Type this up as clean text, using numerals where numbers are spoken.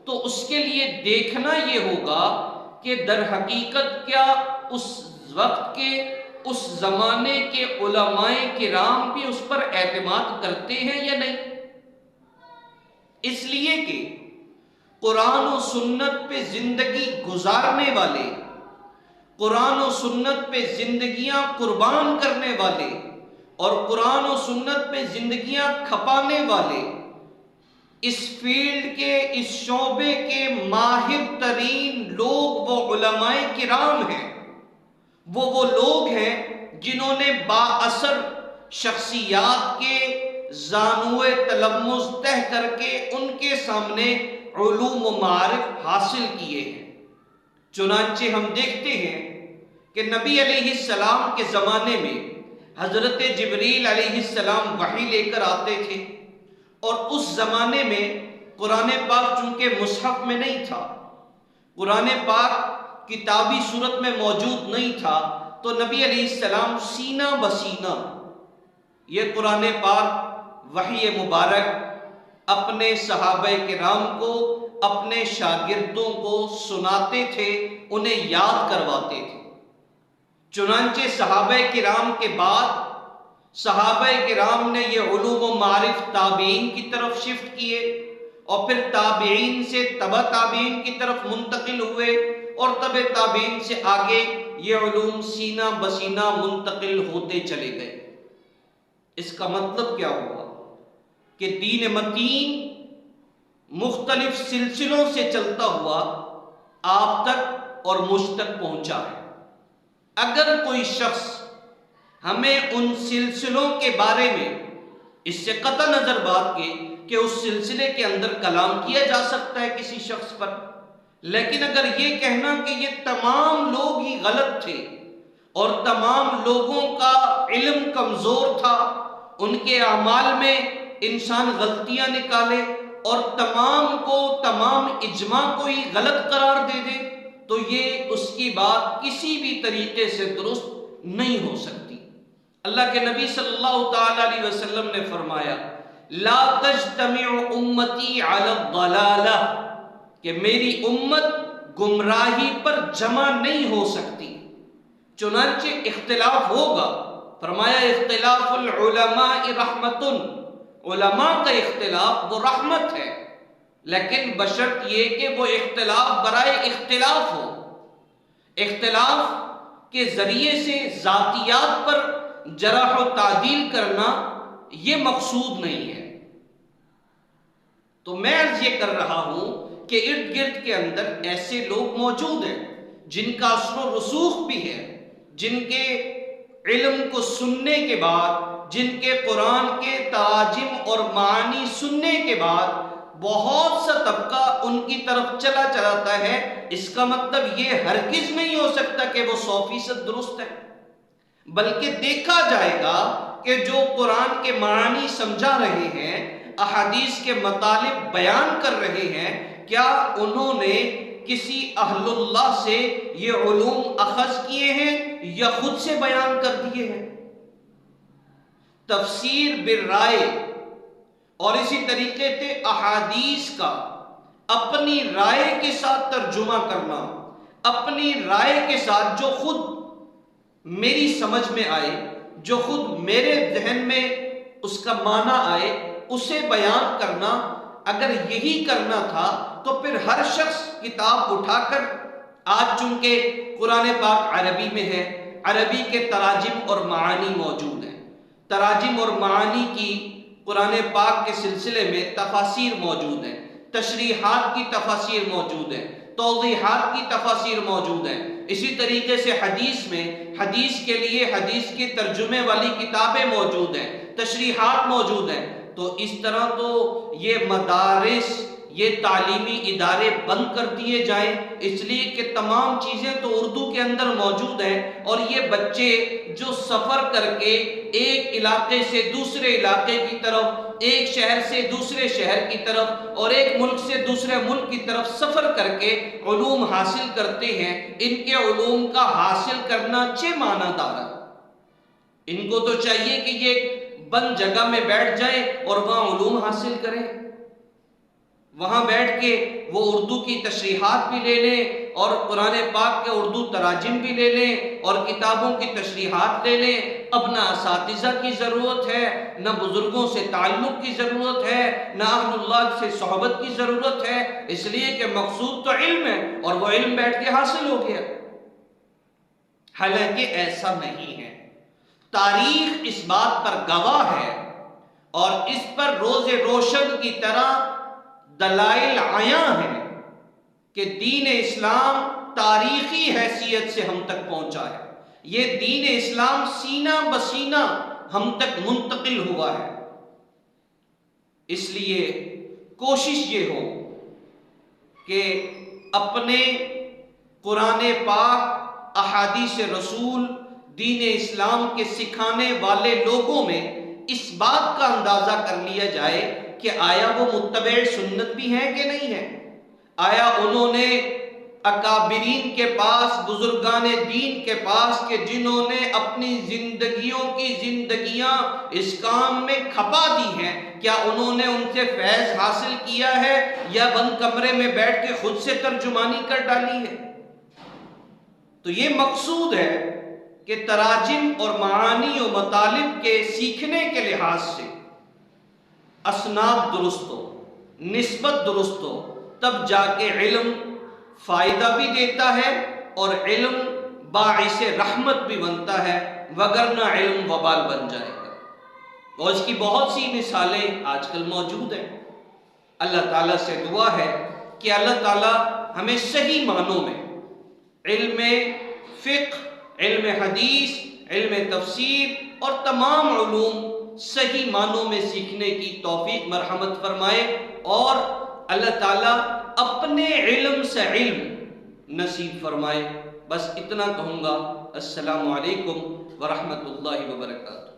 تو اس کے لیے دیکھنا یہ ہوگا کہ در حقیقت کیا اس وقت کے اس زمانے کے علماء کرام بھی اس پر اعتماد کرتے ہیں یا نہیں۔ اس لیے کہ قرآن و سنت پہ زندگی گزارنے والے، قرآن و سنت پہ زندگیاں قربان کرنے والے اور قرآن و سنت پہ زندگیاں کھپانے والے، اس فیلڈ کے، اس شعبے کے ماہر ترین لوگ وہ علماء کرام ہیں۔ وہ لوگ ہیں جنہوں نے بااثر شخصیات کے زانوئے تلمذ تہ کر کے ان کے سامنے علوم و معارف حاصل کیے ہیں۔ چنانچہ ہم دیکھتے ہیں کہ نبی علیہ السلام کے زمانے میں حضرت جبریل علیہ السلام وحی لے کر آتے تھے، اور اس زمانے میں قرآن پاک چونکہ مصحف میں نہیں تھا، قرآن پاک کتابی صورت میں موجود نہیں تھا، تو نبی علیہ السلام سینہ بسینہ یہ قرآن پاک وحی مبارک اپنے صحابہ کرام کو، اپنے شاگردوں کو سناتے تھے، انہیں یاد کرواتے تھے۔ چنانچہ صحابہ کرام کے بعد صحابہ کرام نے یہ علوم و معارف تابعین کی طرف شفٹ کیے، اور پھر تابعین سے تبع تابعین کی طرف منتقل ہوئے، اور تبع تابعین سے آگے یہ علوم سینہ بسینہ منتقل ہوتے چلے گئے۔ اس کا مطلب کیا ہوا کہ دین متین مختلف سلسلوں سے چلتا ہوا آپ تک اور مجھ تک پہنچا ہے۔ اگر کوئی شخص ہمیں ان سلسلوں کے بارے میں، اس سے قطع نظر بات کے کہ اس سلسلے کے اندر کلام کیا جا سکتا ہے کسی شخص پر، لیکن اگر یہ کہنا کہ یہ تمام لوگ ہی غلط تھے اور تمام لوگوں کا علم کمزور تھا، ان کے اعمال میں انسان غلطیاں نکالے اور تمام کو، تمام اجماع کو ہی غلط قرار دے دے، تو یہ اس کی بات کسی بھی طریقے سے درست نہیں ہو سکتی۔ اللہ کے نبی صلی اللہ تعالی علیہ وسلم نے فرمایا لا تجتمع امتی علی الضلالہ، کہ میری امت گمراہی پر جمع نہیں ہو سکتی، چنانچہ اختلاف ہوگا۔ فرمایا اختلاف العلماء رحمت، علماء کا اختلاف وہ رحمت ہے، لیکن بشرط یہ کہ وہ اختلاف برائے اختلاف ہو، اختلاف کے ذریعے سے ذاتیات پر جرح و تعدیل کرنا یہ مقصود نہیں ہے۔ تو میں عرض یہ کر رہا ہوں کہ ارد گرد کے اندر ایسے لوگ موجود ہیں جن کا اثر و رسوخ بھی ہے، جن کے علم کو سننے کے بعد، جن کے قرآن کے تراجم اور معانی سننے کے بعد بہت سا طبقہ ان کی طرف چلا جاتا ہے، اس کا مطلب یہ ہرگز نہیں ہو سکتا کہ وہ 100% درست ہے، بلکہ دیکھا جائے گا کہ جو قرآن کے معانی سمجھا رہے ہیں، احادیث کے مطالب بیان کر رہے ہیں، کیا انہوں نے کسی اہل اللہ سے یہ علوم اخذ کیے ہیں یا خود سے بیان کر دیے ہیں؟ تفسیر بالرائے اور اسی طریقے سے احادیث کا اپنی رائے کے ساتھ ترجمہ کرنا، اپنی رائے کے ساتھ جو خود میری سمجھ میں آئے، جو خود میرے ذہن میں اس کا معنی آئے، اسے بیان کرنا، اگر یہی کرنا تھا تو پھر ہر شخص کتاب اٹھا کر، آج چونکہ قرآن پاک عربی میں ہے، عربی کے تراجم اور معانی موجود ہیں، تراجم اور معانی کی قرآن پاک کے سلسلے میں تفاسیر موجود ہیں، تشریحات کی تفاسیر موجود ہیں، توضیحات کی تفاسیر موجود ہیں، اسی طریقے سے حدیث میں حدیث کے لیے حدیث کی ترجمے والی کتابیں موجود ہیں، تشریحات موجود ہیں۔ تو اس طرح تو یہ مدارس، یہ تعلیمی ادارے بند کر دیے جائیں، اس لیے کہ تمام چیزیں تو اردو کے اندر موجود ہیں، اور یہ بچے جو سفر کر کے ایک علاقے سے دوسرے علاقے کی طرف، ایک شہر سے دوسرے شہر کی طرف اور ایک ملک سے دوسرے ملک کی طرف سفر کر کے علوم حاصل کرتے ہیں، ان کے علوم کا حاصل کرنا چہ معنی دار ہے۔ ان کو تو چاہیے کہ یہ بند جگہ میں بیٹھ جائیں اور وہاں علوم حاصل کریں، وہاں بیٹھ کے وہ اردو کی تشریحات بھی لے لیں اور قرآن پاک کے اردو تراجم بھی لے لیں اور کتابوں کی تشریحات لے لیں. اب نہ اساتذہ کی ضرورت ہے، نہ بزرگوں سے تعلق کی ضرورت ہے، نہ اہل اللہ سے صحبت کی ضرورت ہے، اس لیے کہ مقصود تو علم ہے اور وہ علم بیٹھ کے حاصل ہو گیا. حالانکہ ایسا نہیں ہے. تاریخ اس بات پر گواہ ہے اور اس پر روز روشن کی طرح دلائل عیاں ہیں کہ دین اسلام تاریخی حیثیت سے ہم تک پہنچا ہے. یہ دین اسلام سینہ بسینہ ہم تک منتقل ہوا ہے. اس لیے کوشش یہ ہو کہ اپنے قرآن پاک، احادیث رسول، دین اسلام کے سکھانے والے لوگوں میں اس بات کا اندازہ کر لیا جائے کہ آیا وہ متبع سنت بھی ہیں کہ نہیں ہیں. آیا انہوں نے اکابرین کے پاس، بزرگان دین کے پاس کہ جنہوں نے اپنی زندگیوں کی زندگیاں اس کام میں کھپا دی ہیں، کیا انہوں نے ان سے فیض حاصل کیا ہے یا بند کمرے میں بیٹھ کے خود سے ترجمانی کر ڈالی ہے؟ تو یہ مقصود ہے کہ تراجم اور معانی و مطالب کے سیکھنے کے لحاظ سے اسناد درست ہو، نسبت درست ہو، تب جا کے علم فائدہ بھی دیتا ہے اور علم باعث رحمت بھی بنتا ہے، وگرنہ علم وبال بن جائے گا. اور اس کی بہت سی مثالیں آج کل موجود ہیں. اللہ تعالیٰ سے دعا ہے کہ اللہ تعالیٰ ہمیں صحیح معنوں میں علم فقہ، علم حدیث، علم تفسیر اور تمام علوم صحیح معنوں میں سیکھنے کی توفیق مرحمت فرمائے، اور اللہ تعالیٰ اپنے علم سے علم نصیب فرمائے. بس اتنا کہوں گا. السلام علیکم ورحمۃ اللہ وبرکاتہ.